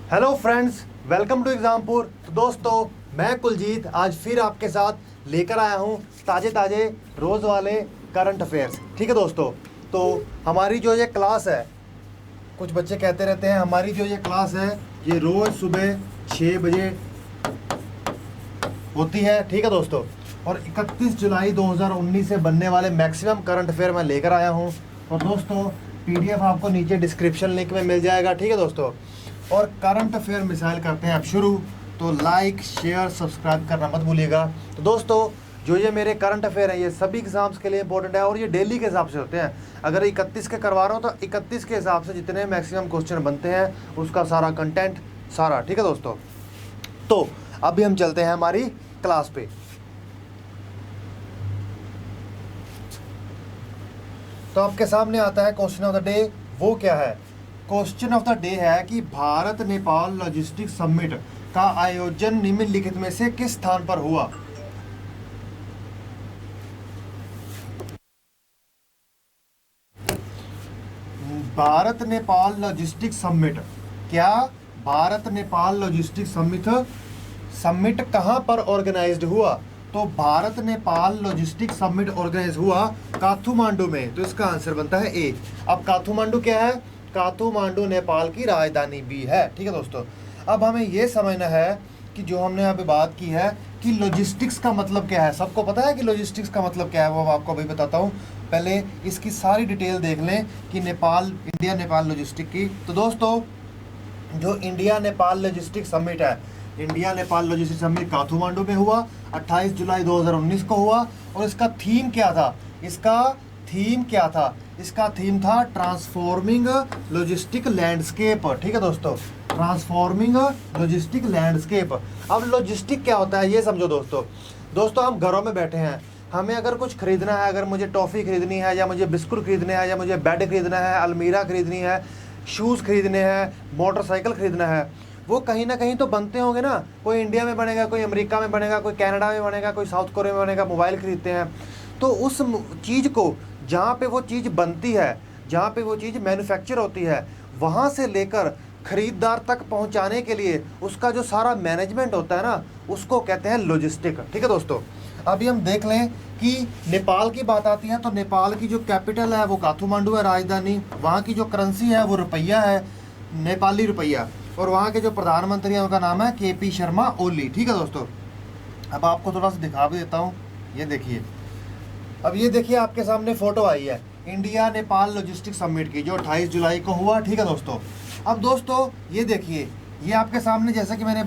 Hello friends, welcome to Exampur. तो दोस्तों, मैं कुलजीत आज फिर आपके साथ लेकर आया हूँ ताज़े ताज़े रोज़ वाले करंट अफेयर्स। ठीक है दोस्तों, तो हमारी जो ये क्लास है, कुछ बच्चे कहते रहते हैं हमारी जो ये क्लास है ये रोज़ सुबह 6 बजे होती है। ठीक है दोस्तों, और 31 जुलाई 2019 से बनने वाले मैक्सिमम करंट अफेयर मैं लेकर आया हूँ। और दोस्तों, पीडीएफ आपको नीचे डिस्क्रिप्शन लिंक में मिल जाएगा। ठीक है दोस्तों, और करंट अफेयर मिसाइल करते हैं अब शुरू। तो लाइक शेयर सब्सक्राइब करना मत भूलिएगा। तो दोस्तों, जो ये मेरे करंट अफेयर हैं ये सभी एग्जाम्स के लिए इंपॉर्टेंट है और ये डेली के हिसाब से होते हैं। अगर 31 के करवा रहा हूँ तो 31 के हिसाब से जितने मैक्सिमम क्वेश्चन बनते हैं उसका सारा कंटेंट सारा। ठीक है दोस्तों, तो अभी हम चलते हैं हमारी क्लास पे। तो आपके सामने आता है क्वेश्चन ऑफ द डे। वो क्या है? क्वेश्चन ऑफ द डे है कि भारत नेपाल लॉजिस्टिक समिट का आयोजन निम्नलिखित में से किस स्थान पर हुआ? भारत नेपाल लॉजिस्टिक समिट, क्या भारत नेपाल लॉजिस्टिक समिट कहां पर ऑर्गेनाइज्ड हुआ? तो Bharat Nepal logistic summit organize हुआ काठमांडू में। तो इसका आंसर बनता है ए। अब काठमांडू क्या है? काठमांडू नेपाल की राजधानी भी है। ठीक है दोस्तों, अब हमें यह समझना है कि जो हमने अभी बात की है कि लॉजिस्टिक्स का मतलब क्या है। सबको पता है कि लॉजिस्टिक्स का मतलब क्या है, वो आपको अभी बताता हूँ। पहले इसकी सारी डिटेल देख लें कि इंडिया नेपाल लॉजिस्टिक की। तो दोस्तों, जो इंडिया नेपाल लॉजिस्टिक समिट है, India Nepal logistic summit Kathmandu में हुआ 28 जुलाई 2019 को हुआ। और इसका थीम क्या था? इसका थीम था ट्रांसफॉर्मिंग लॉजिस्टिक लैंडस्केप। ठीक है दोस्तों, ट्रांसफॉर्मिंग लॉजिस्टिक लैंडस्केप। अब लॉजिस्टिक क्या होता है ये समझो दोस्तों, हम घरों में बैठे हैं, हमें अगर कुछ खरीदना है, अगर मुझे टॉफ़ी खरीदनी है या मुझे बिस्कुट खरीदने हैं या मुझे बेड खरीदना है, अलमीरा खरीदनी है, शूज़ खरीदने हैं, मोटरसाइकिल खरीदना है, वो कहीं ना कहीं तो बनते होंगे ना। कोई इंडिया में बनेगा, कोई अमेरिका में बनेगा, कोई कनाडा में बनेगा, कोई साउथ कोरिया में बनेगा। मोबाइल खरीदते हैं तो उस चीज़ को जहाँ पे वो चीज़ बनती है, जहाँ पे वो चीज़ मैन्युफैक्चर होती है, वहाँ से लेकर ख़रीदार तक पहुँचाने के लिए उसका जो सारा मैनेजमेंट होता है ना, उसको कहते हैं लॉजिस्टिक। ठीक है दोस्तों, अभी हम देख लें कि नेपाल की बात आती है तो नेपाल की जो कैपिटल है वो काठमांडू है, राजधानी। वहाँ की जो करेंसी है वो रुपया है, नेपाली रुपया। और वहाँ के जो प्रधानमंत्री हैं उनका नाम है केपी शर्मा ओली। ठीक है दोस्तों, अब आपको थोड़ा सा दिखा भी देता हूँ। ये देखिए, अब ये देखिए आपके सामने फ़ोटो आई है इंडिया नेपाल लॉजिस्टिक समिट की, जो 28 जुलाई को हुआ। ठीक है दोस्तों, अब दोस्तों ये देखिए, ये आपके सामने जैसा कि मैंने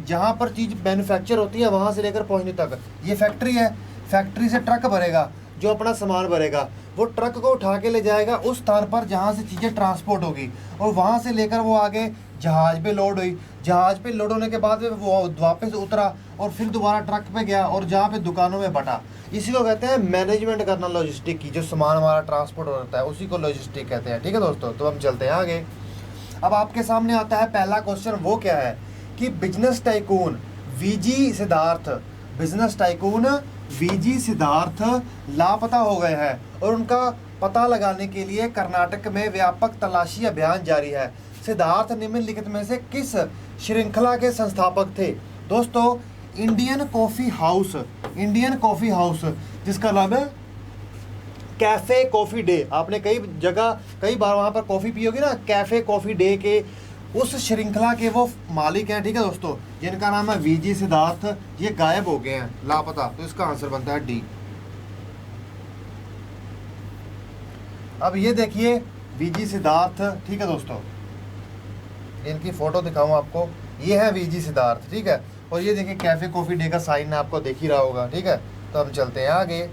जहाँ पर चीज़ मैन्युफैक्चर होती है वहाँ से लेकर पहुँचने तक ये फैक्ट्री है। फैक्ट्री से ट्रक भरेगा, जो अपना सामान भरेगा वो ट्रक को उठा के ले जाएगा उस स्थान पर जहाँ से चीज़ें ट्रांसपोर्ट होगी, और वहाँ से लेकर वो आगे जहाज़ पे लोड हुई। जहाज़ पे लोड होने के बाद वो वापस उतरा और फिर दोबारा ट्रक पे गया और जहाँ पे दुकानों में बटा। इसी को कहते हैं मैनेजमेंट करना लॉजिस्टिक की। जो सामान हमारा ट्रांसपोर्ट होता है उसी को लॉजिस्टिक कहते हैं। ठीक है दोस्तों, तो हम चलते हैं आगे। अब आपके सामने आता है पहला क्वेश्चन। वो क्या है कि बिजनेस टाइकून वीजी सिद्धार्थ लापता हो गए हैं और उनका पता लगाने के लिए कर्नाटक में व्यापक तलाशी अभियान जारी है। सिद्धार्थ निम्नलिखित में से किस श्रृंखला के संस्थापक थे? दोस्तों, इंडियन कॉफ़ी हाउस जिसका नाम है कैफ़े कॉफ़ी डे। आपने कई बार वहाँ पर कॉफ़ी पी होगी ना। कैफ़े कॉफ़ी डे के उस श्रृंखला के वो मालिक हैं। ठीक है दोस्तों, जिनका नाम है वीजी सिद्धार्थ। ये गायब हो गए हैं, लापता। तो इसका आंसर बनता है डी। अब ये देखिए वीजी सिद्धार्थ। ठीक है दोस्तों, इनकी फ़ोटो दिखाऊं आपको। ये है वीजी सिद्धार्थ। ठीक है, और ये देखिए कैफ़े कॉफ़ी डे का साइन आपको दिख ही रहा होगा। ठीक है, तो हम चलते हैं आगे।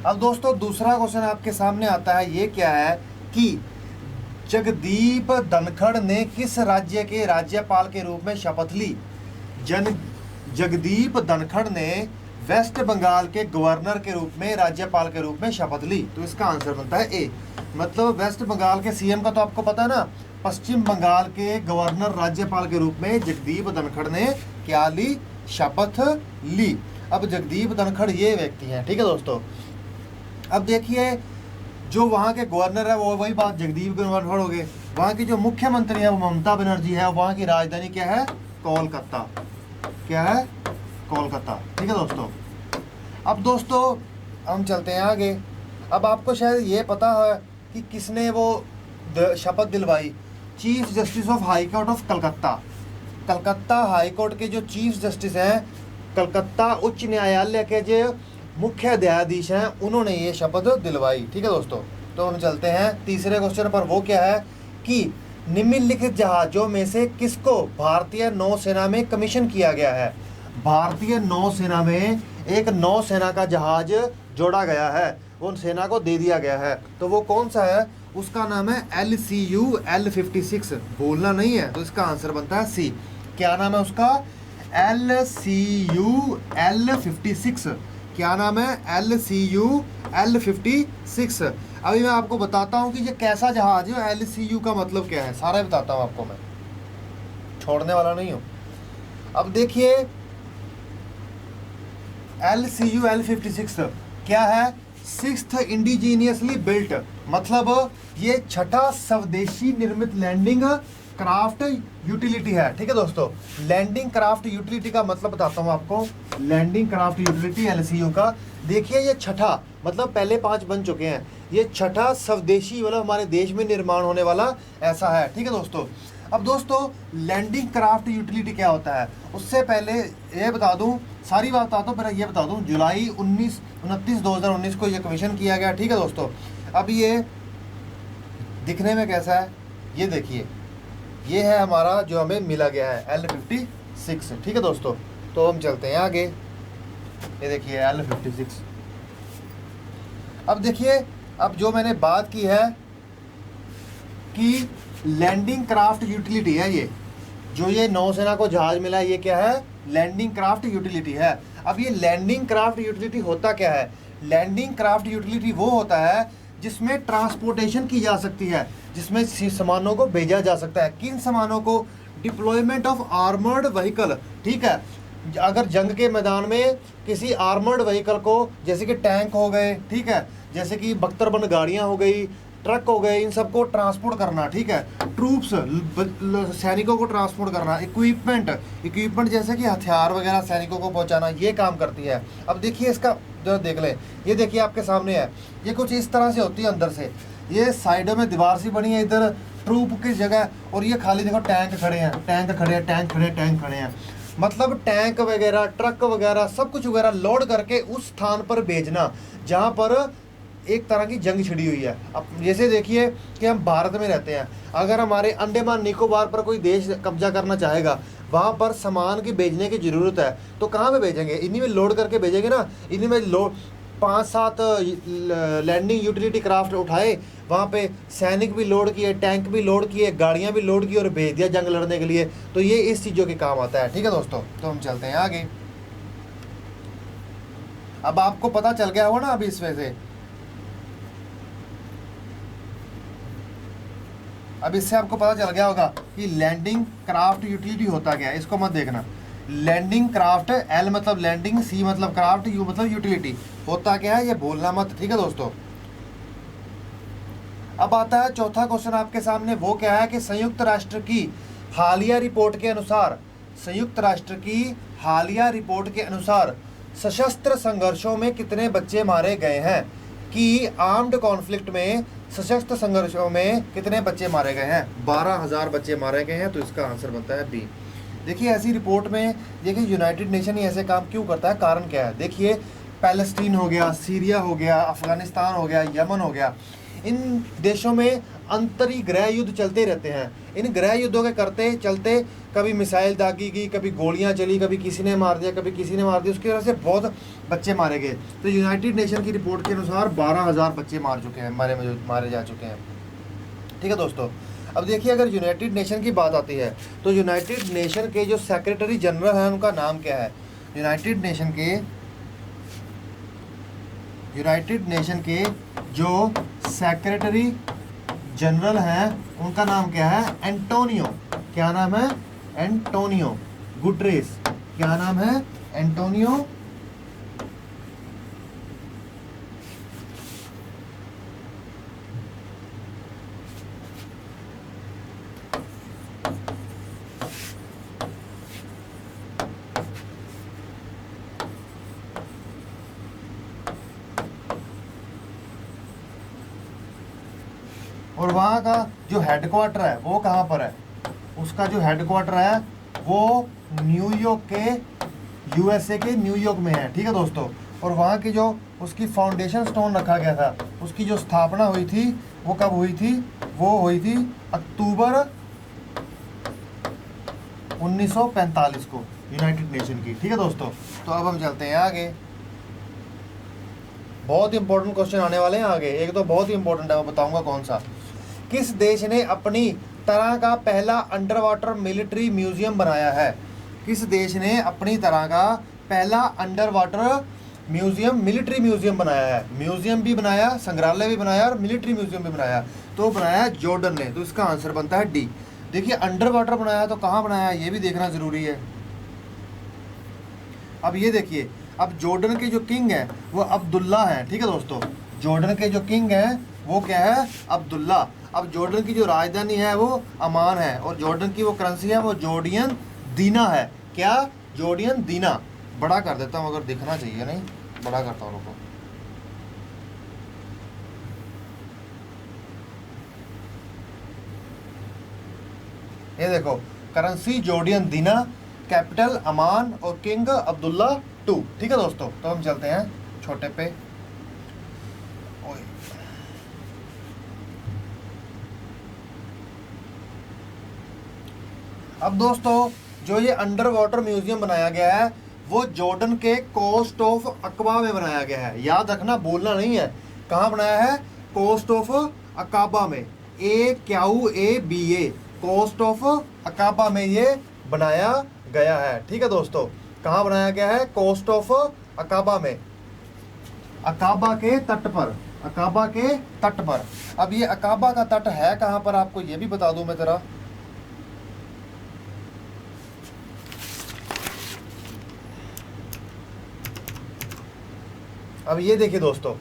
अब दोस्तों, दूसरा क्वेश्चन आपके सामने आता है। ये क्या है कि जगदीप धनखड़ ने किस राज्य के राज्यपाल के रूप में शपथ ली? जगदीप धनखड़ ने वेस्ट बंगाल के गवर्नर के रूप में, राज्यपाल के रूप में शपथ ली। तो इसका आंसर बनता है ए। मतलब वेस्ट बंगाल के सीएम का तो आपको पता है ना, पश्चिम बंगाल के गवर्नर राज्यपाल के रूप में जगदीप धनखड़ ने क्या ली? शपथ ली। अब जगदीप धनखड़ ये व्यक्ति हैं। ठीक है दोस्तों, अब देखिए जो वहाँ के गवर्नर है वो वही बात जगदीप गवर्नर हो गए। वहाँ की जो मुख्यमंत्री है वो ममता बनर्जी है। वहाँ की राजधानी क्या है? कोलकाता। क्या है? कोलकाता। ठीक है दोस्तों। अब दोस्तों हम चलते हैं आगे। अब आपको शायद ये पता है कि किसने वो शपथ दिलवाई? Chief justice of high court of Calcutta. Calcutta high court के जो चीफ जस्टिस हैं, कलकत्ता उच्च न्यायालय के जो मुख्य न्यायाधीश हैं, उन्होंने ये शपथ दिलवाई। ठीक है दोस्तों। तो हम चलते हैं तीसरे क्वेश्चन पर। वो क्या है कि निम्नलिखित जहाजों में से किसको भारतीय नौसेना में कमीशन किया गया है? भारतीय नौसेना में एक नौसेना का जहाज जोड़ा गया है, वो सेना को दे दिया गया है। तो वो कौन सा है? उसका नाम है LCU L56। बोलना नहीं है, तो इसका आंसर बनता है सी। क्या नाम है उसका? LCU L56। क्या नाम है? LCU L56। अभी मैं आपको बताता हूँ कि ये कैसा जहाज है। LCU का मतलब क्या है सारा बताता हूँ आपको, मैं छोड़ने वाला नहीं हूँ। अब देखिए LCU L56 क्या है? 6th इंडिजीनियसली बिल्ट, मतलब ये छठा स्वदेशी निर्मित लैंडिंग क्राफ्ट यूटिलिटी है। ठीक है दोस्तों। लैंडिंग क्राफ्ट यूटिलिटी का मतलब बताता हूँ आपको। लैंडिंग क्राफ्ट यूटिलिटी LCU का, देखिए ये छठा, मतलब पहले 5 बन चुके हैं, ये छठा स्वदेशी मतलब हमारे देश में निर्माण होने वाला ऐसा है। ठीक है दोस्तों। अब दोस्तों लैंडिंग क्राफ्ट यूटिलिटी क्या होता है, उससे पहले ये बता दूं, सारी बात बताता हूँ, पहले ये बता दूं, जुलाई 29 2019 को ये कमीशन किया गया। ठीक है दोस्तों। अब ये दिखने में कैसा है? ये देखिए, ये है हमारा जो हमें मिला गया है L56। ठीक है दोस्तों। तो हम चलते हैं आगे। ये देखिए L56। अब देखिए, अब जो मैंने बात की है कि लैंडिंग क्राफ्ट यूटिलिटी है, ये जो ये नौसेना को जहाज मिला है, ये क्या है? लैंडिंग क्राफ्ट यूटिलिटी है। अब ये लैंडिंग क्राफ्ट यूटिलिटी होता क्या है? लैंडिंग क्राफ्ट यूटिलिटी वो होता है जिसमें ट्रांसपोर्टेशन की जा सकती है, जिसमें सामानों को भेजा जा सकता है। किन सामानों को? Deployment of armoured vehicle. ठीक है। अगर जंग के मैदान में किसी आर्मर्ड व्हीकल को, जैसे कि टैंक हो गए, ठीक है, जैसे कि बख्तरबंद गाड़ियां हो गई, ट्रक हो गए, इन सबको ट्रांसपोर्ट करना। ठीक है। ट्रूप्स, सैनिकों को ट्रांसपोर्ट करना। इक्विपमेंट जैसे कि हथियार वगैरह सैनिकों को पहुंचाना, ये काम करती है। अब देखिए इसका जो देख लें, ये देखिए आपके सामने है, ये कुछ इस तरह से होती है अंदर से। ये साइडों में दीवार सी बनी है इधर ट्रूप की जगह, और ये खाली देखो टैंक खड़े हैं, टैंक खड़े हैं, टैंक खड़े हैं, टैंक खड़े हैं। मतलब टैंक वगैरह, ट्रक वगैरह, सब कुछ वगैरह लोड करके उस स्थान पर भेजना जहाँ पर एक तरह की जंग छिड़ी हुई है। अब जैसे देखिए कि हम भारत में रहते हैं, अगर हमारे अंडमान निकोबार पर कोई देश कब्जा करना चाहेगा, वहाँ पर सामान की भेजने की ज़रूरत है, तो कहाँ पे भेजेंगे? इन्हीं में लोड करके भेजेंगे ना। इन्हीं में 5-7 लैंडिंग यूटिलिटी क्राफ्ट उठाए, वहाँ पे सैनिक भी लोड किए, टैंक भी लोड किए, गाड़ियाँ भी लोड की और भेज दिया जंग लड़ने के लिए। तो ये इस चीज़ों के काम आता है। ठीक है दोस्तों। तो हम चलते हैं आगे। अब आपको पता चल गया होगा ना अभी इसमें से, अब इससे आपको पता चल गया होगा कि लैंडिंग क्राफ्ट यूटिलिटी होता क्या है। इसको मत देखना। लैंडिंग क्राफ्ट, L मतलब लैंडिंग, C मतलब क्राफ्ट, U मतलब यूटिलिटी, होता क्या है ये भूलना मत। ठीक है दोस्तों। अब आता है चौथा क्वेश्चन आपके सामने। वो क्या है कि संयुक्त राष्ट्र की हालिया रिपोर्ट के अनुसार, संयुक्त राष्ट्र की हालिया रिपोर्ट के अनुसार सशस्त्र संघर्षों में कितने बच्चे मारे गए हैं? कि आर्म्ड कॉन्फ्लिक्ट में, सशस्त्र संघर्षों में कितने बच्चे मारे गए हैं? 12,000 बच्चे मारे गए हैं। तो इसका आंसर बनता है बी। देखिए ऐसी रिपोर्ट में, देखिए यूनाइटेड नेशन ही ऐसे काम क्यों करता है, कारण क्या है? देखिए पैलेस्टीन हो गया, सीरिया हो गया, अफगानिस्तान हो गया, यमन हो गया, इन देशों में अंतरी गृह युद्ध चलते रहते हैं। इन गृह युद्धों के करते चलते कभी मिसाइल दागी गई, कभी गोलियां चली, कभी किसी ने मार दिया, कभी किसी ने मार दिया, उसकी वजह से बहुत बच्चे मारे गए। तो यूनाइटेड नेशन की रिपोर्ट के अनुसार 12,000 बच्चे मार चुके हैं, मारे जा चुके हैं। ठीक है दोस्तों। अब देखिए अगर यूनाइटेड नेशन की बात आती है, तो यूनाइटेड नेशन के जो सेक्रेटरी जनरल हैं उनका नाम क्या है? यूनाइटेड नेशन के जो सेक्रेटरी जनरल हैं उनका नाम क्या है? एंटोनियो। क्या नाम है? Antonio Guterres. क्या नाम है? और वहाँ का जो हेडक्वार्टर है वो कहाँ पर है, उसका जो हेडक्वार्टर है वो न्यूयॉर्क के, यूएसए के न्यूयॉर्क में है, ठीक है दोस्तों। और वहाँ की जो उसकी फाउंडेशन स्टोन रखा गया था, उसकी जो स्थापना हुई थी वो कब हुई थी, वो हुई थी अक्टूबर 1945 को, यूनाइटेड नेशन की, ठीक है दोस्तों। तो अब हम चलते हैं आगे, बहुत इंपॉर्टेंट क्वेश्चन आने वाले हैं आगे। एक तो बहुत ही इंपॉर्टेंट है, मैं बताऊंगा कौन सा। किस देश ने अपनी तरह का पहला अंडर वाटर मिलिट्री म्यूजियम बनाया है, किस देश ने अपनी तरह का पहला under water museum, military museum बनाया है। म्यूजियम भी बनाया, संग्रहालय भी बनाया और मिलिट्री म्यूजियम भी बनाया, तो बनाया है जॉर्डन ने। तो इसका आंसर बनता है डी। देखिए अंडर वाटर बनाया तो कहाँ बनाया है ये भी देखना जरूरी है। अब ये देखिए, अब जॉर्डन के जो किंग है वो अब्दुल्ला है, ठीक है दोस्तों। जॉर्डन के जो किंग है वो क्या है, अब्दुल्ला। अब जॉर्डन की जो राजधानी है वो अमान है, और जॉर्डन की वो करेंसी है वो जॉर्डियन दीना है। क्या, जॉर्डियन दीना। बड़ा कर देता हूँ, अगर दिखना चाहिए, नहीं बड़ा करता हूँ, रुको। ये देखो, करेंसी जॉर्डियन दीना, कैपिटल अमान और किंग अब्दुल्ला टू, ठीक है दोस्तों। तो हम चलते हैं छोटे पे। अब दोस्तों जो ये अंडर वाटर म्यूजियम बनाया गया है वो जॉर्डन के कोस्ट ऑफ अकबा में बनाया गया है। याद रखना, बोलना नहीं है। कहाँ बनाया है, कोस्ट ऑफ अकाबा में, AQABA, कोस्ट ऑफ अकाबा में ये बनाया गया है, ठीक है दोस्तों। कहाँ बनाया गया है, कोस्ट ऑफ अकाबा में, अकाबा के तट पर, अकाबा के तट पर। अब ये अकाबा का तट है कहाँ पर, आपको ये भी बता दूं मैं जरा। अब ये देखिए दोस्तों,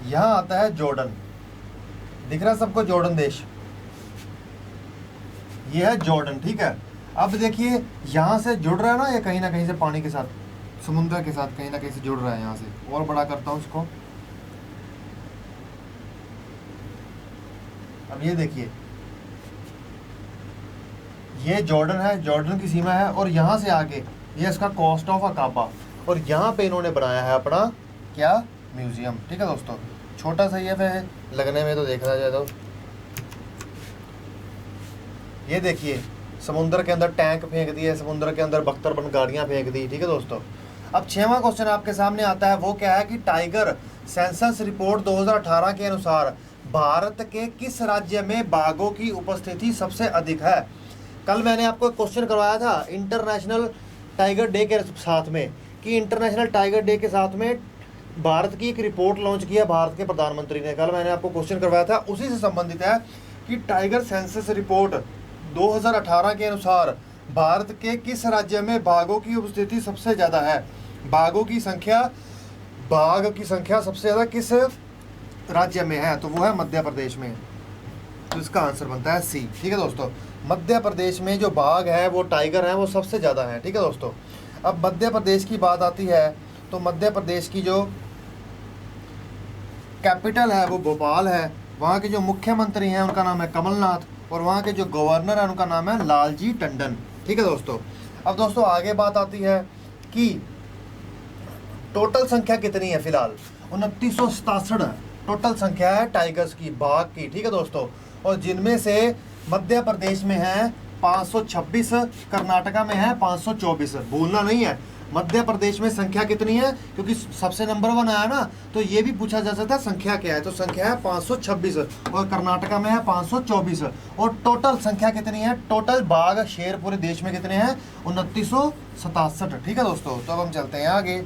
यहां आता है जॉर्डन, दिख रहा है सबको जॉर्डन देश, ये है जॉर्डन, ठीक है। अब देखिए यहां से जुड़ रहा है ना ये, कहीं ना कहीं से पानी के साथ, समुद्र के साथ कहीं ना कहीं से जुड़ रहा है। यहां से और बड़ा करता हूं इसको। अब ये देखिए, ये जॉर्डन है, जॉर्डन की सीमा है, और यहां से आगे ये इसका कोस्ट ऑफ अकाबा, और यहाँ पे इन्होंने बनाया है अपना क्या, म्यूजियम, ठीक है दोस्तों। छोटा सा ये है लगने में, तो देखा जाए तो ये देखिए, समुद्र के अंदर टैंक फेंक दिए, समुद्र के अंदर बख्तरबंद गाड़ियाँ फेंक दी, ठीक है दोस्तों। अब 6वां क्वेश्चन आपके सामने आता है, वो क्या है कि टाइगर सेंसस रिपोर्ट 2018 के अनुसार भारत के किस राज्य में बाघों की उपस्थिति सबसे अधिक है। कल मैंने आपको क्वेश्चन करवाया था इंटरनेशनल टाइगर डे के साथ में, कि इंटरनेशनल टाइगर डे के साथ में भारत की एक रिपोर्ट लॉन्च किया भारत के प्रधानमंत्री ने। कल मैंने आपको क्वेश्चन करवाया था, उसी से संबंधित है कि टाइगर सेंसस रिपोर्ट 2018 के अनुसार भारत के किस राज्य में बाघों की उपस्थिति सबसे ज़्यादा है। बाघों की संख्या, बाघ की संख्या सबसे ज़्यादा किस राज्य में है, तो वो है मध्य प्रदेश में। तो इसका आंसर बनता है सी, ठीक है दोस्तों। मध्य प्रदेश में जो बाघ है, वो टाइगर है, वो सबसे ज़्यादा है, ठीक है दोस्तों। अब मध्य प्रदेश की बात आती है, तो मध्य प्रदेश की जो कैपिटल है वो भोपाल है। वहाँ के जो मुख्यमंत्री हैं उनका नाम है कमलनाथ, और वहाँ के जो गवर्नर हैं उनका नाम है लालजी टंडन, ठीक है दोस्तों। अब दोस्तों आगे बात आती है कि टोटल संख्या कितनी है, फिलहाल 2967 टोटल संख्या है टाइगर्स की, बाघ की, ठीक है दोस्तों। और जिनमें से मध्य प्रदेश में है 526, कर्नाटका में है 524। भूलना नहीं है, मध्य प्रदेश में संख्या कितनी है, क्योंकि सबसे नंबर 1 आया ना, तो ये भी पूछा जा सकता है संख्या क्या है। तो संख्या है 526 और कर्नाटका में है 524। और टोटल संख्या कितनी है, टोटल बाघ शेर पूरे देश में कितने हैं, 2967, ठीक है दोस्तों। तो अब हम चलते हैं आगे।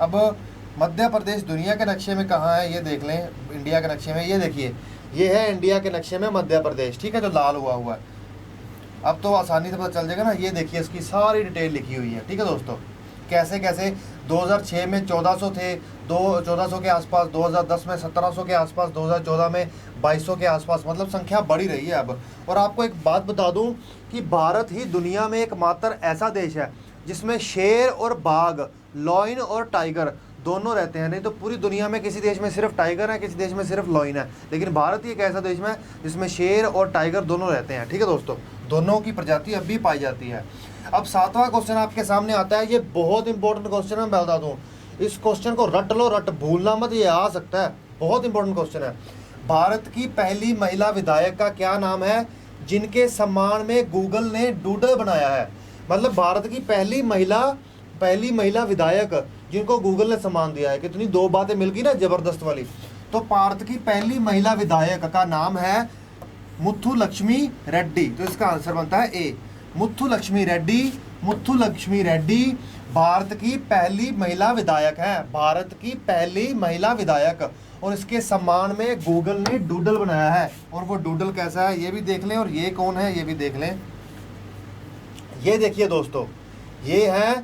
अब मध्य प्रदेश दुनिया के नक्शे में कहाँ है ये देख लें, इंडिया के नक्शे में। ये देखिए, ये है इंडिया के नक्शे में मध्य प्रदेश, ठीक है, जो लाल हुआ हुआ है। अब तो आसानी से पता चल जाएगा ना, ये देखिए इसकी सारी डिटेल लिखी हुई है, ठीक है दोस्तों। कैसे कैसे 2006 में 1400 थे, 1400 के आसपास, 2010 में 1700 के आसपास, 2014 में 2200 के आसपास, मतलब संख्या बढ़ी रही है अब। और आपको एक बात बता दूं कि भारत ही दुनिया में एकमात्र ऐसा देश है जिसमें शेर और बाघ, लॉयन और टाइगर दोनों रहते हैं। नहीं तो पूरी दुनिया में किसी देश में सिर्फ टाइगर है, किसी देश में सिर्फ लॉइन है, लेकिन भारत ही एक ऐसा देश में जिसमें शेर और टाइगर दोनों रहते हैं। ठीक है दोस्तों, दोनों की प्रजाति अब भी पाई जाती है। अब 7वां क्वेश्चन आपके सामने आता है, ये बहुत इंपॉर्टेंट क्वेश्चन है, मैं बता दूं, इस क्वेश्चन को रट लो, रट भूलना मत, ये आ सकता है, बहुत इंपॉर्टेंट क्वेश्चन है। भारत की पहली महिला विधायक का क्या नाम है जिनके सम्मान में गूगल ने डूडल बनाया है? मतलब भारत की पहली महिला विधायक जिनको गूगल ने सम्मान दिया है। कितनी दो बातें मिल गई ना जबरदस्त वाली। तो भारत की पहली महिला विधायक का नाम है मुथुलक्ष्मी रेड्डी। तो इसका आंसर बनता है ए, मुथुलक्ष्मी रेड्डी। मुथुलक्ष्मी रेड्डी भारत की पहली महिला विधायक है, भारत की पहली महिला विधायक, और इसके सम्मान में गूगल ने डूडल बनाया है। और वो डूडल कैसा है ये भी देख लें, और ये कौन है ये भी देख लें। ये देखिए दोस्तों, ये है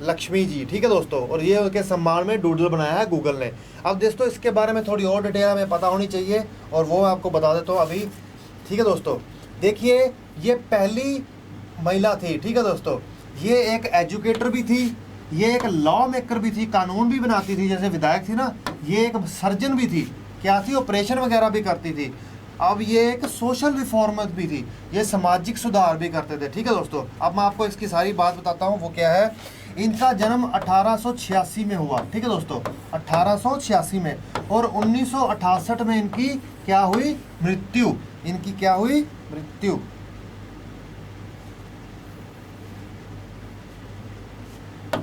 लक्ष्मी जी, ठीक है दोस्तों, और ये उनके सम्मान में डूडल बनाया है गूगल ने। अब दोस्तों इसके बारे में थोड़ी और डिटेल हमें पता होनी चाहिए, और वो मैं आपको बता देता हूँ अभी। ठीक है दोस्तों, देखिए ये पहली महिला थी। ठीक है दोस्तों, ये एक एजुकेटर भी थी, ये एक लॉ मेकर भी थी, कानून भी बनाती थी, जैसे विधायक थी ना, ये एक सर्जन भी थी, क्या थी, ऑपरेशन वगैरह भी करती थी। अब ये एक सोशल रिफॉर्मर भी थी, ये सामाजिक सुधार भी करते थे। ठीक है दोस्तों, अब मैं आपको इसकी सारी बात बताता हूँ, वो क्या है। इनका जन्म 1886 में हुआ। ठीक है दोस्तों, 1886 में, और 1968 में इनकी क्या हुई, मृत्यु। इनकी क्या हुई, मृत्यु।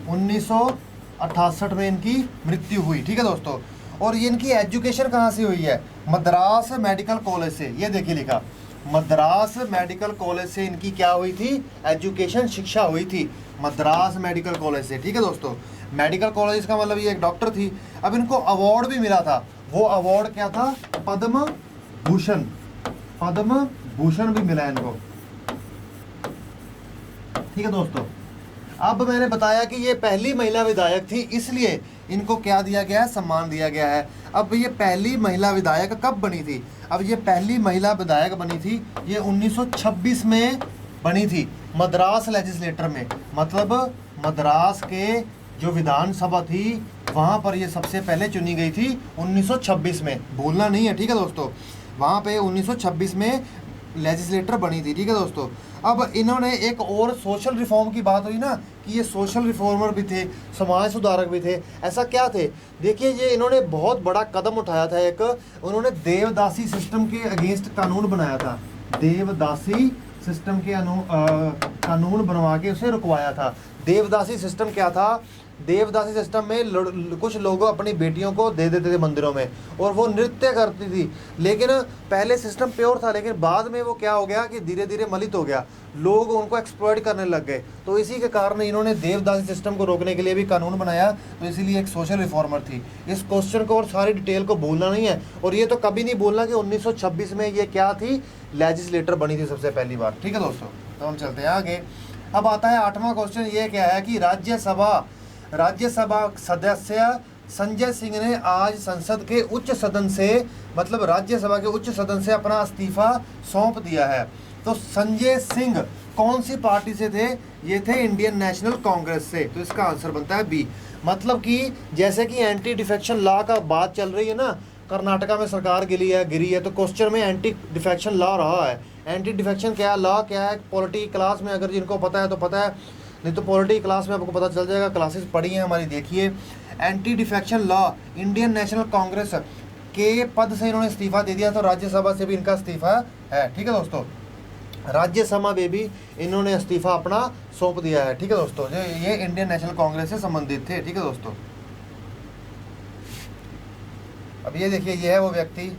1968 में इनकी मृत्यु हुई। ठीक है दोस्तों, और ये इनकी एजुकेशन कहाँ से हुई है, मद्रास मेडिकल कॉलेज से। ये देखिए लिखा, मद्रास मेडिकल कॉलेज से इनकी क्या हुई थी, एजुकेशन, शिक्षा हुई थी, मद्रास मेडिकल कॉलेज से। ठीक है दोस्तों, मेडिकल कॉलेज का मतलब ये एक डॉक्टर थी। अब इनको अवार्ड भी मिला था, वो अवार्ड क्या था, पद्म भूषण। पद्म भूषण भी मिला इनको। ठीक है दोस्तों, अब मैंने बताया कि ये पहली महिला विधायक थी, इसलिए इनको क्या दिया गया है, सम्मान दिया गया है। अब ये पहली महिला विधायक कब बनी थी? अब ये पहली महिला विधायक बनी थी, ये 1926 में बनी थी, मद्रास लेजिस्लेटर में। मतलब मद्रास के जो विधानसभा थी वहाँ पर ये सबसे पहले चुनी गई थी 1926 में, भूलना नहीं है। ठीक है दोस्तों, वहाँ पे 1926 में लेजिस्लेटर बनी थी। ठीक है दोस्तों, अब इन्होंने एक और सोशल रिफॉर्म की बात हुई ना, कि ये सोशल रिफॉर्मर भी थे, समाज सुधारक भी थे। ऐसा क्या थे, देखिए ये इन्होंने बहुत बड़ा कदम उठाया था। एक उन्होंने देवदासी सिस्टम के अगेंस्ट कानून बनाया था, देवदासी सिस्टम के कानून बनवा के उसे रुकवाया था। देवदासी सिस्टम क्या था, देवदासी सिस्टम में कुछ लोग अपनी बेटियों को दे देते थे मंदिरों में, और वो नृत्य करती थी। लेकिन पहले सिस्टम प्योर था, लेकिन बाद में वो क्या हो गया कि धीरे धीरे मलित हो गया, लोग उनको एक्सप्लॉइट करने लग गए। तो इसी के कारण इन्होंने देवदासी सिस्टम को रोकने के लिए भी कानून बनाया। तो इसीलिए एक सोशल रिफॉर्मर थी। इस क्वेश्चन को और सारी डिटेल को भूलना नहीं है, और ये तो कभी नहीं भूलना कि 1926 में ये क्या थी, लेजिस्लेटर बनी थी सबसे पहली बार। ठीक है दोस्तों, तो हम चलते हैं आगे। अब आता है 8वां क्वेश्चन, ये क्या है कि राज्यसभा सदस्य संजय सिंह ने आज संसद के उच्च सदन से, मतलब राज्यसभा के उच्च सदन से अपना इस्तीफा सौंप दिया है। तो संजय सिंह कौन सी पार्टी से थे, ये थे इंडियन नेशनल कांग्रेस से। तो इसका आंसर बनता है बी। मतलब कि जैसे कि एंटी डिफेक्शन लॉ का बात चल रही है ना, कर्नाटका में सरकार गिरी है, तो क्वेश्चन में एंटी डिफेक्शन लॉ रहा है। एंटी डिफेक्शन क्या लॉ क्या है, पॉलिटी क्लास में अगर जिनको पता है तो पता है, नहीं तो पॉलिटी क्लास में आपको पता चल जाएगा, क्लासेस पढ़ी हैं हमारी, देखिए। Anti defection law, Indian national Congress के पद से इन्होंने इस्तीफा दे दिया, तो राज्यसभा से भी इनका इस्तीफा है। ठीक है दोस्तों, राज्यसभा में भी इन्होंने इस्तीफा अपना सौंप दिया है। ठीक है दोस्तों, जो ये इंडियन नेशनल कांग्रेस से संबंधित थे। ठीक है दोस्तों, अब ये देखिए, ये है वो व्यक्ति।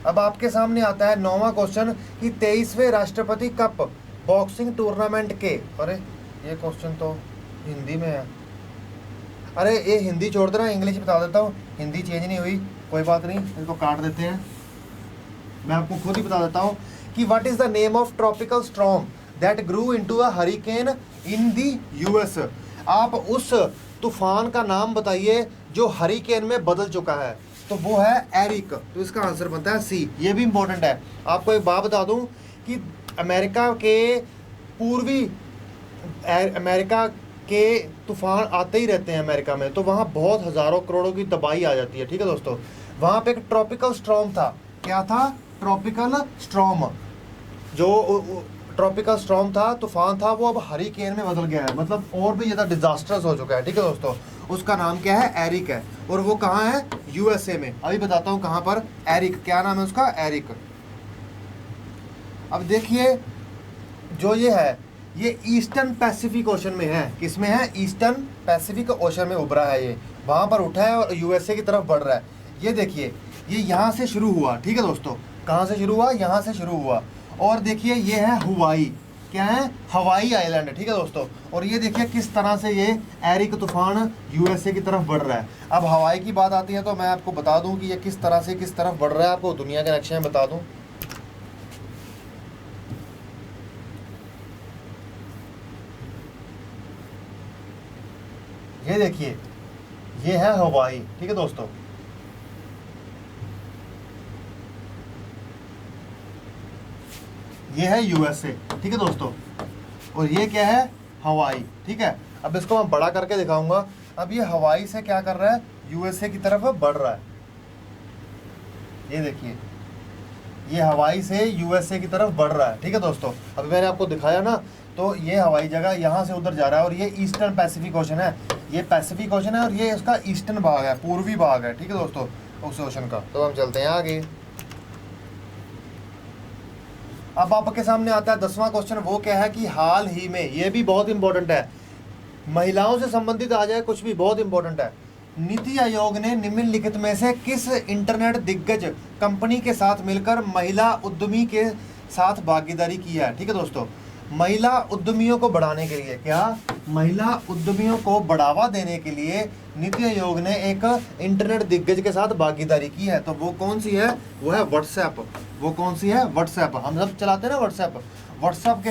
अब आपके सामने आता है 9वां क्वेश्चन कि 23वें राष्ट्रपति कप बॉक्सिंग टूर्नामेंट के, अरे ये क्वेश्चन तो हिंदी में है, अरे ये हिंदी छोड़ देना, इंग्लिश बता देता हूँ, हिंदी चेंज नहीं हुई, कोई बात नहीं, इसको काट देते हैं, मैं आपको खुद ही बता देता हूँ कि what is the name of tropical storm that grew into a hurricane in the US. आप उस तूफान का नाम बताइए जो हरिकेन में बदल चुका है, तो वो है एरिक। तो इसका आंसर बनता है सी। ये भी इंपॉर्टेंट है। आपको एक बात बता दूं कि अमेरिका के तूफान आते ही रहते हैं अमेरिका में, तो वहाँ बहुत हज़ारों करोड़ों की तबाही आ जाती है। ठीक है दोस्तों, वहाँ पे एक ट्रॉपिकल स्टॉर्म था। क्या था? Tropical storm. जो ट्रॉपिकल स्टॉर्म था, तूफान था, वो अब हरिकेन में बदल गया है, मतलब और भी ज़्यादा डिजास्टर्स हो चुका है। ठीक है दोस्तों, उसका नाम क्या है? एरिक है। और वो कहाँ है? यूएसए में। अभी बताता हूँ कहाँ पर। एरिक, क्या नाम है उसका? एरिक। अब देखिए, जो ये है, ये ईस्टर्न पैसिफिक ओशन में है। किस में है? ईस्टर्न पैसिफिक ओशन में उभरा है ये, वहाँ पर उठा है और यूएसए की तरफ बढ़ रहा है। ये देखिए, ये यहाँ से शुरू हुआ। ठीक है दोस्तों, कहाँ से शुरू हुआ? यहाँ से शुरू हुआ। और देखिए, ये है हवाई। क्या है? Hawaii island. ठीक है दोस्तों, और ये देखिए किस तरह से ये एरिक तूफान यूएसए की तरफ बढ़ रहा है। अब हवाई की बात आती है तो मैं आपको बता दूं कि ये किस तरह से किस तरफ बढ़ रहा है, आपको दुनिया के नक्शे में बता दूं। ये देखिए, ये है हवाई। ठीक है दोस्तों, ये है यूएसए। ठीक है दोस्तों, और ये क्या है? हवाई। ठीक है, अब इसको मैं बड़ा करके दिखाऊंगा। अब ये हवाई से क्या कर रहा है? यूएसए की तरफ बढ़ रहा है। ये देखिए, ये हवाई से यूएसए की तरफ बढ़ रहा है। ठीक है दोस्तों, अभी मैंने आपको दिखाया ना, तो ये हवाई जगह यहाँ से उधर जा रहा है। और ये ईस्टर्न पैसिफिक ओशन है, ये पैसिफिक ओशन है, और ये उसका ईस्टर्न भाग है, पूर्वी भाग है। ठीक है दोस्तों, उस ओशन का। तो हम चलते हैं आगे। अब आपके सामने आता है 10वां क्वेश्चन। वो क्या है कि हाल ही में, ये भी बहुत इंपॉर्टेंट है, महिलाओं से संबंधित आ जाए कुछ भी, बहुत इंपॉर्टेंट है। नीति आयोग ने निम्नलिखित में से किस इंटरनेट दिग्गज कंपनी के साथ मिलकर महिला उद्यमी के साथ भागीदारी की है? ठीक है दोस्तों, महिला उद्यमियों को बढ़ाने के लिए, क्या? महिला उद्यमियों को बढ़ावा देने के लिए नीति आयोग ने एक इंटरनेट दिग्गज के साथ भागीदारी की है। तो वो कौन सी है? वो है व्हाट्सएप। वो कौन सी है? व्हाट्सएप। हम सब चलाते हैं ना व्हाट्सएप। व्हाट्सएप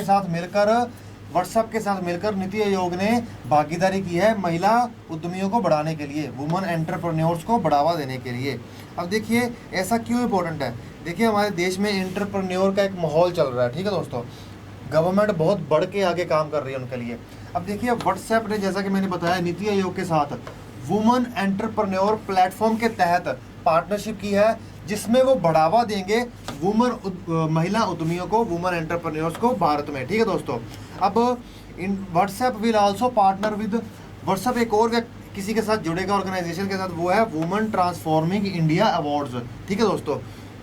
के साथ मिलकर नीति आयोग ने भागीदारी की है महिला उद्यमियों को बढ़ाने के लिए, वुमेन एंटरप्रेन्योर्स को बढ़ावा देने के लिए। अब देखिए, ऐसा क्यों इंपॉर्टेंट है? देखिए, हमारे देश में एंटरप्रेन्योर का एक माहौल चल रहा है। ठीक है दोस्तों, गवर्नमेंट बहुत बढ़ के आगे काम कर रही है उनके लिए। अब देखिए, व्हाट्सएप ने, जैसा कि मैंने बताया, नीति आयोग के साथ वुमेन एंटरप्रेन्योर प्लेटफॉर्म के तहत पार्टनरशिप की है, जिसमें वो बढ़ावा देंगे महिला उद्यमियों को, वुमेन एंटरप्रेन्योर्स को भारत में। ठीक है दोस्तों, अब इन WhatsApp will also partner with, WhatsApp एक और किसी के साथ जुड़ेगा ऑर्गेनाइजेशन के साथ, वो है वुमेन ट्रांसफॉर्मिंग इंडिया अवार्ड्स। ठीक है दोस्तों,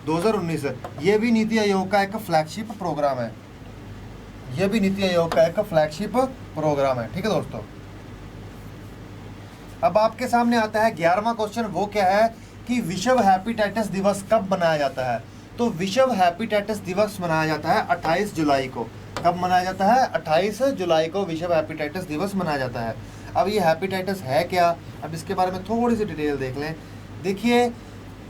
2019। ये भी नीति आयोग का एक फ्लैगशिप प्रोग्राम है। ये भी नीति आयोग का एक फ्लैगशिप प्रोग्राम है। ठीक है दोस्तों, अब आपके सामने आता है 11वां क्वेश्चन। वो क्या है कि विश्व हेपेटाइटिस दिवस कब मनाया जाता है? तो विश्व हेपेटाइटिस दिवस मनाया जाता है 28 जुलाई को। कब मनाया जाता है? 28 जुलाई को विश्व हेपेटाइटिस दिवस मनाया जाता है। अब ये हेपेटाइटिस है क्या? अब इसके बारे में थोड़ी सी डिटेल देख लें। देखिए,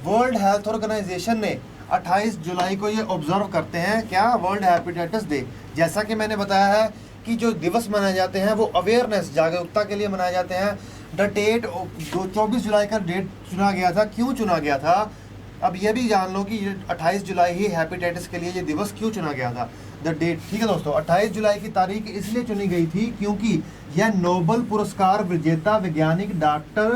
वर्ल्ड हेल्थ ऑर्गेनाइजेशन ने 28 जुलाई को ये ऑब्जर्व करते हैं, क्या? World hepatitis day. जैसा कि मैंने बताया है कि जो दिवस मनाए जाते हैं वो अवेयरनेस, जागरूकता के लिए मनाए जाते हैं। द डेट 24 जुलाई का डेट चुना गया था। क्यों चुना गया था? अब ये भी जान लो कि 28 जुलाई ही हेपेटाइटिस के लिए ये दिवस क्यों चुना गया था, द डेट। ठीक है दोस्तों, 28 जुलाई की तारीख इसलिए चुनी गई थी क्योंकि यह नोबेल पुरस्कार विजेता वैज्ञानिक डॉक्टर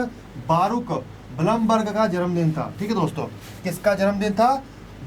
बारूक ब्लमबर्ग का जन्मदिन था। ठीक है दोस्तों, किसका जन्मदिन था?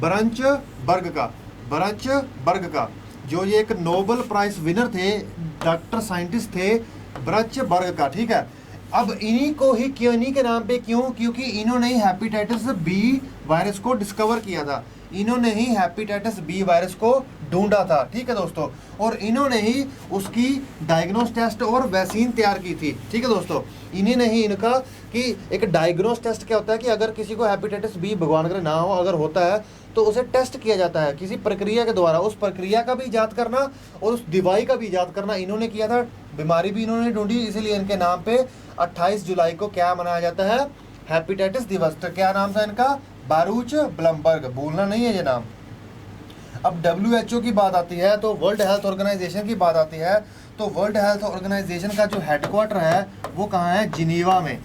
बर्च बर्ग का, जो ये एक नोबेल प्राइज विनर थे, डॉक्टर साइंटिस्ट थे, बर्च बर्ग का। ठीक है, अब इन्हीं को ही क्यों, इन्हीं के नाम पे क्यों? क्योंकि इन्होंने ही हेपेटाइटिस बी वायरस को डिस्कवर किया था। इन्होंने ही हेपेटाइटिस बी वायरस को ढूंढा था। ठीक है दोस्तों, और इन्होंने ही उसकी डायग्नोस टेस्ट और वैक्सीन तैयार की थी। ठीक है दोस्तों, इन्हीं ने ही इनका कि एक डायग्नोस टेस्ट क्या होता है कि अगर किसी को हेपेटाइटिस बी भगवान करे ना हो, अगर होता है तो उसे टेस्ट किया जाता है किसी प्रक्रिया के द्वारा। उस प्रक्रिया का भी इजाद करना और उस दवाई का भी इजाद करना इन्होंने किया था। बीमारी भी इन्होंने ढूंढी, इसीलिए इनके नाम पे 28 जुलाई को क्या मनाया जाता है? हेपेटाइटिस दिवस। तो क्या नाम था इनका? बारूच ब्लमबर्ग, भूलना नहीं है ये नाम। अब WHO की बात आती है तो वर्ल्ड हेल्थ ऑर्गेनाइजेशन की बात आती है, तो वर्ल्ड हेल्थ ऑर्गेनाइजेशन का जो हेडक्वार्टर है वो कहाँ है? जिनेवा में।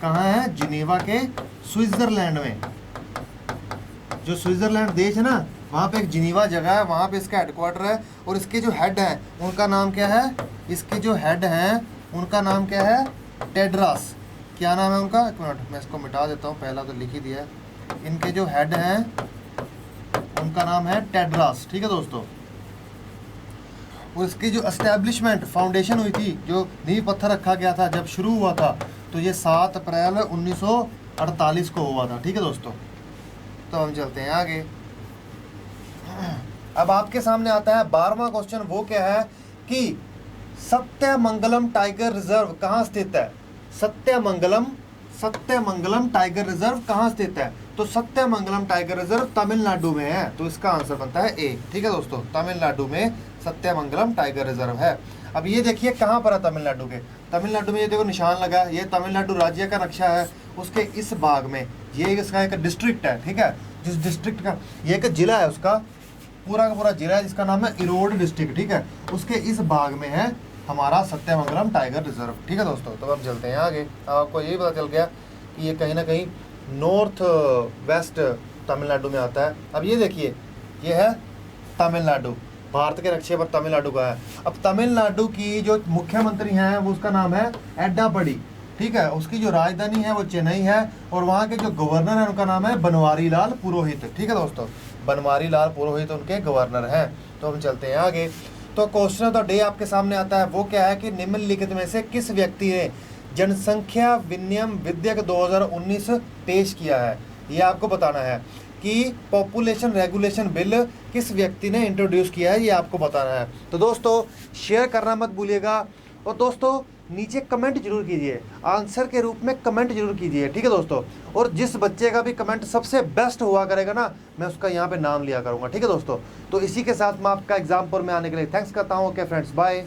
कहाँ है? जिनेवा के स्विट्जरलैंड में। जो स्विट्जरलैंड देश है ना, वहाँ पे एक जिनेवा जगह है, वहाँ पे इसका हेडक्वार्टर है। और इसके जो हेड है उनका नाम क्या है? इसके जो हेड हैं उनका नाम क्या है? टेड्रास। क्या नाम है उनका? एक मिनट मैं इसको मिटा देता हूँ, पहला तो लिख ही दिया है। इनके जो हेड हैं उनका नाम है टेड्रास, ठीक है दोस्तों। और इसकी जो एस्टेब्लिशमेंट फाउंडेशन हुई थी, जो नींव पत्थर रखा गया था जब शुरू हुआ था, तो ये 7 अप्रैल 1948 को हुआ था, ठीक है दोस्तों। तो हम चलते हैं आगे। अब आपके सामने आता है 12वां क्वेश्चन। वो क्या है कि सत्यमंगलम टाइगर रिजर्व कहाँ स्थित है? सत्यमंगलम टाइगर रिजर्व कहाँ स्थित है? तो सत्यमंगलम टाइगर रिजर्व तमिलनाडु में है, तो इसका आंसर बनता है ए, ठीक है दोस्तों। तमिलनाडु में सत्यमंगलम टाइगर रिजर्व है। अब ये देखिए कहाँ पर है तमिलनाडु के। तमिलनाडु में ये देखो निशान लगा है, ये तमिलनाडु राज्य का नक्शा है। उसके इस भाग में ये इसका एक डिस्ट्रिक्ट है, ठीक है। जिस डिस्ट्रिक्ट का ये एक जिला है, उसका पूरा का पूरा जिला है जिसका नाम है इरोड डिस्ट्रिक्ट, ठीक है। उसके इस भाग में है हमारा सत्यमंगलम टाइगर रिजर्व, ठीक है दोस्तों। तो अब चलते हैं आगे। आपको यही पता चल गया कि ये कहीं ना कहीं नॉर्थ वेस्ट तमिलनाडु में आता है। अब ये देखिए, ये है तमिलनाडु, भारत के नक्शे पर तमिलनाडु का है। अब तमिलनाडु की जो मुख्यमंत्री हैं वो उसका नाम है एड्डापडी, ठीक है। उसकी जो राजधानी है वो चेन्नई है, और वहाँ के जो गवर्नर हैं उनका नाम है बनवारी लाल पुरोहित, ठीक है दोस्तों। बनवारी लाल पुरोहित उनके गवर्नर हैं। तो हम चलते हैं आगे। तो क्वेश्चन ऑफ द डे आपके सामने आता है। वो क्या है कि निम्नलिखित में से किस व्यक्ति ने जनसंख्या विनियम विधेयक 2019 पेश किया है? ये आपको बताना है कि पॉपुलेशन रेगुलेशन बिल किस व्यक्ति ने इंट्रोड्यूस किया है, ये आपको बताना है। तो दोस्तों शेयर करना मत भूलिएगा, और दोस्तों नीचे कमेंट जरूर कीजिए, आंसर के रूप में कमेंट जरूर कीजिए, ठीक है दोस्तों। और जिस बच्चे का भी कमेंट सबसे बेस्ट हुआ करेगा ना, मैं उसका यहाँ पे नाम लिया करूँगा, ठीक है दोस्तों। तो इसी के साथ मैं आपका एग्जाम पर में आने के लिए थैंक्स करता हूँ। Okay friends, bye.